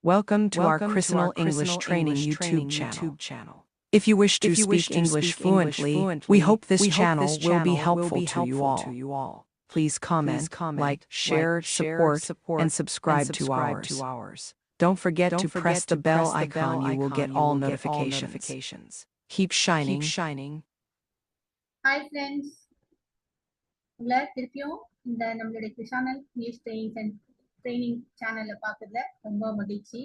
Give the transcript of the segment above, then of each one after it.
Welcome to our Chrisinal English Training YouTube channel. If you wish to speak English fluently, we hope this channel will be helpful to you all. Please comment, like, share, support, and subscribe to ours. Don't forget to press the bell icon. You will get all notifications. Keep shining. Hi friends, உங்களை திருப்பியும் இந்த நம்மளுடைய கிருஷானல் news training சேனலை பார்க்கறதுல ரொம்ப மகிழ்ச்சி.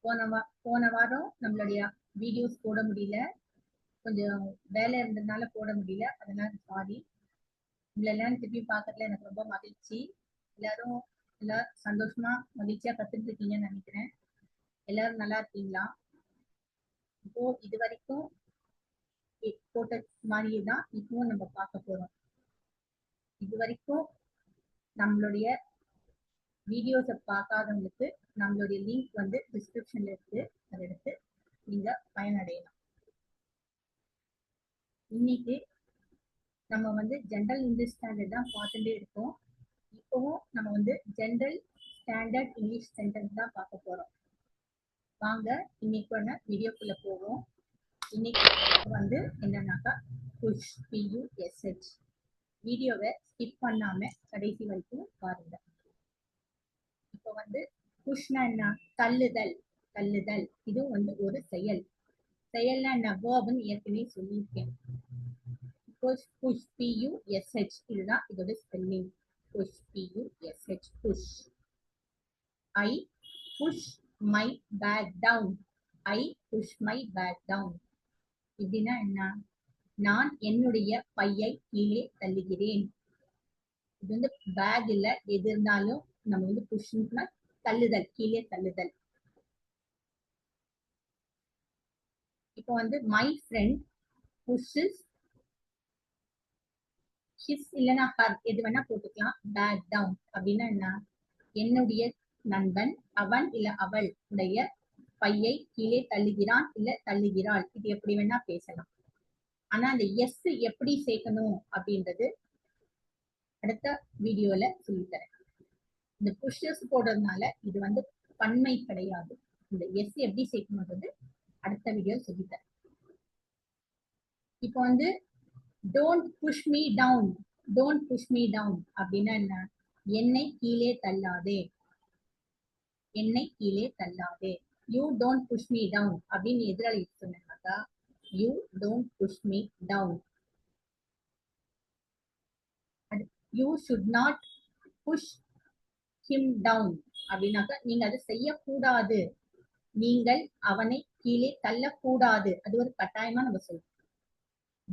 போன வாரம் நம்மளுடைய வீடியோஸ் போட முடியல, கொஞ்சம் வேலை இருந்ததுனால போட முடியல, அதனால சாரி. உங்களை எல்லாரும் திருப்பியும் பார்க்கறதுல எனக்கு ரொம்ப மகிழ்ச்சி. எல்லாரும் சந்தோஷமா மகிழ்ச்சியா கத்துட்டு இருக்கீங்கன்னு நினைக்கிறேன். எல்லாரும் நல்லா இருக்கீங்களா? இப்போ இது வரைக்கும் போட்ட மாதிரியே தான் இப்பவும் நம்ம பார்க்க போறோம். இது வரைக்கும் நம்மளுடைய வீடியோஸை பார்க்காதவங்களுக்கு நம்மளுடைய லிங்க் வந்து டிஸ்கிரிப்ஷன்ல இருக்கு, அதை எடுத்து நீங்க பயனடையலாம். இன்னைக்கு நம்ம வந்து ஜென்ரல் இங்கிலீஷ் ஸ்டாண்டர்ட் தான் பார்த்துட்டே இருக்கோம். இப்பவும் நம்ம வந்து ஜென்ரல் ஸ்டாண்டர்ட் இங்கிலீஷ் சென்டென்ஸ் தான் பார்க்க போறோம். வாங்க இன்னைக்கான வீடியோக்குள்ள போவோம். இன்னைக்கு வந்து என்னன்னாக்கா புஷ், PUSH. வீடியோவை ஸ்கிப் பண்ணாம கடைசி வரைக்கும் பாருங்க. இப்போ வந்து புஷ்னா என்ன? தள்ளுதல். இதுவும் வந்து ஒரு செயல்னா என்ன? வேர்ப்னு ஏற்கனவே சொல்லியிருக்கேன். புஷ், PUSH, இதுதான் இதோட spelling. Push, PUSH, push. I push my bag down. I push my bag down. இப்படின்னா என்ன? நான் என்னுடைய பையை கீழே தள்ளுகிறேன். இது வந்து பேக் இல்ல, எது இருந்தாலும் நம்ம வந்து புஷ்னா தள்ளுதல், கீழே தள்ளுதல். இப்போ வந்து மை ஃப்ரெண்ட் புஷஸ் ஹிஸ் இல்லைன்னா ஹர், எது வேணா போட்டுக்கலாம், பேக் டவுன். அப்படின்னா என்ன? என்னுடைய நண்பன் அவன் இல்ல அவள் உடைய பையை கீழே தள்ளுகிறான் இல்ல தள்ளுகிறாள். இது எப்படி வேணா பேசலாம். ஆனா அந்த எஸ் எப்படி சேர்க்கணும் அப்படின்றது அடுத்த வீடியோல சொல்லித்தரேன். இந்த புஷஸ் போடுறதுனால இது வந்து பன்மை கிடையாது. இந்த எஸ் எப்படி சேர்க்கணும்ன்றது அடுத்த வீடியோ சொல்லித்தரேன். இப்போ வந்து don't push me down. Don't push me down அப்படின்னா என்ன? என்னை கீழே தள்ளாதே. என்னை கீழே தள்ளாதே. You don't push me down அப்படின்னு எதிராளி சொன்னாக்கா you don't push me down. You should not push him down அப்படின்னாக்கா நீங்க அதை செய்யக்கூடாது. நீங்கள் அவனை கீழே தள்ளக்கூடாது. அது ஒரு கட்டாயமா நம்ம சொல்றோம்.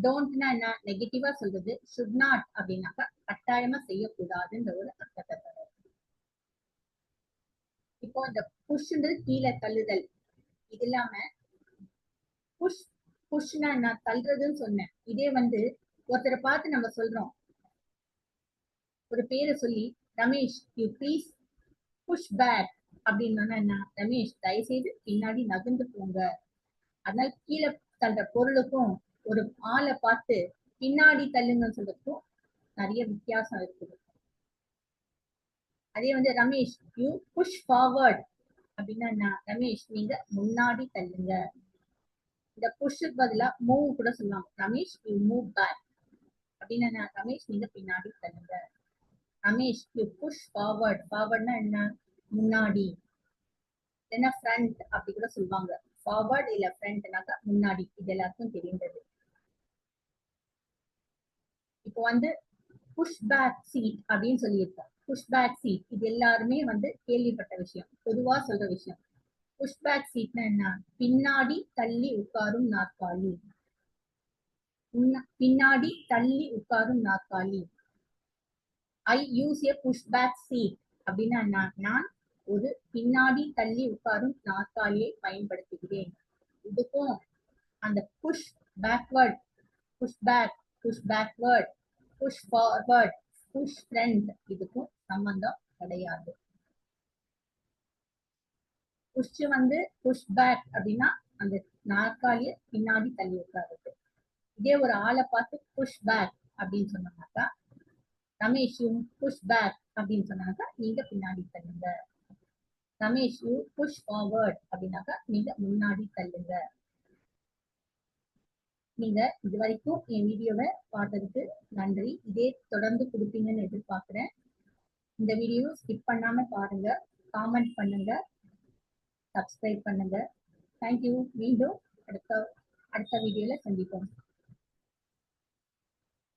டோன்ட்னா என்ன? நெகட்டிவா சொல்றது. ஷுட் நாட் அப்படின்னாக்கா கட்டாயமா செய்யக்கூடாதுன்ற ஒரு அர்த்தத்தை தரும். இப்போ இந்த புஷ்ன்றது கீழே தள்ளுதல். இது இல்லாம புஷ்னா என்ன? தள்ளுறதுன்னு சொன்னேன். இதே வந்து ஒருத்தரை பார்த்து நம்ம சொல்றோம், ஒரு பேரை சொல்லி, Ramesh you please push back அப்படின்னா என்ன? ரமேஷ் தயவுசெய்து பின்னாடி நகர்ந்து போங்க. அதனால கீழே தள்ளுற பொருளுக்கும் ஒரு ஆளை பார்த்து பின்னாடி தள்ளுங்கன்னு சொல்றதுக்கும் நிறைய வித்தியாசம் இருக்குது. அதே வந்து ரமேஷ் யூ புஷ் ஃபார்வர்ட் அப்படின்னா என்ன? ரமேஷ் நீங்க முன்னாடி தள்ளுங்க. இந்த புஷ்க்கு பதிலா மூவ் கூட சொல்லுவாங்க. ரமேஷ் யூ மூவ் பேக் அப்படின்னா என்ன? ரமேஷ் நீங்க பின்னாடி தள்ளுங்க. Ramesh you push forward. ஃபார்வர்ட்னா என்ன? முன்னாடி. இல்லைன்னா ஃப்ரண்ட் அப்படி கூட சொல்லுவாங்க. ஃபார்வர்ட் இல்ல ஃப்ரண்ட்னாக்கா முன்னாடி. இது எல்லாருக்கும் தெரிந்தது. இப்போ வந்து புஷ் பேக் சீட் அப்படின்னு சொல்லியிருக்கோம். புஷ் பேக் சீட் இது எல்லாருமே வந்து கேள்விப்பட்ட விஷயம், பொதுவா சொல்ற விஷயம். புஷ் பேக் சீட்னா என்ன? பின்னாடி தள்ளி உட்காரும் நாற்காலி. பின்னாடி தள்ளி உட்காரும் நாற்காலி. ஐ யூஸ் ஏ புஷ் பேக் சீட் அப்படின்னா என்ன? நான் ஒரு பின்னாடி தள்ளி உட்காரும் நாற்காலியை பயன்படுத்துகிறேன். இதுக்கும் அந்த push backward, push back, push backward, push forward, push front இதுக்கும் சம்பந்தம் கிடையாது. புஷ் வந்து புஷ் பேக் அப்படின்னா அந்த நாற்காலியை பின்னாடி தள்ளி உட்காருது. இதே ஒரு ஆளை பார்த்து புஷ் பேக் அப்படின்னு சொன்னாக்கா, ரமேஷ் புஷ் பேக் அப்படின்னு சொன்னாக்கா நீங்க பின்னாடி தள்ளுங்க. ரமேஷ் யூ புஷ் ஃபார்வர்ட் அப்படின்னாக்கா நீங்க முன்னாடி தள்ளுங்க. நீங்க இது வரைக்கும் என் வீடியோவை பார்த்ததுக்கு நன்றி. இதே தொடர்ந்து கொடுப்பீங்கன்னு எதிர்பார்க்கிறேன். இந்த வீடியோ ஸ்கிப் பண்ணாம பாருங்க, காமெண்ட் பண்ணுங்க, சப்ஸ்கிரைப் பண்ணுங்க. தேங்க்யூ. மீண்டும் அடுத்த வீடியோல சந்திப்போம்.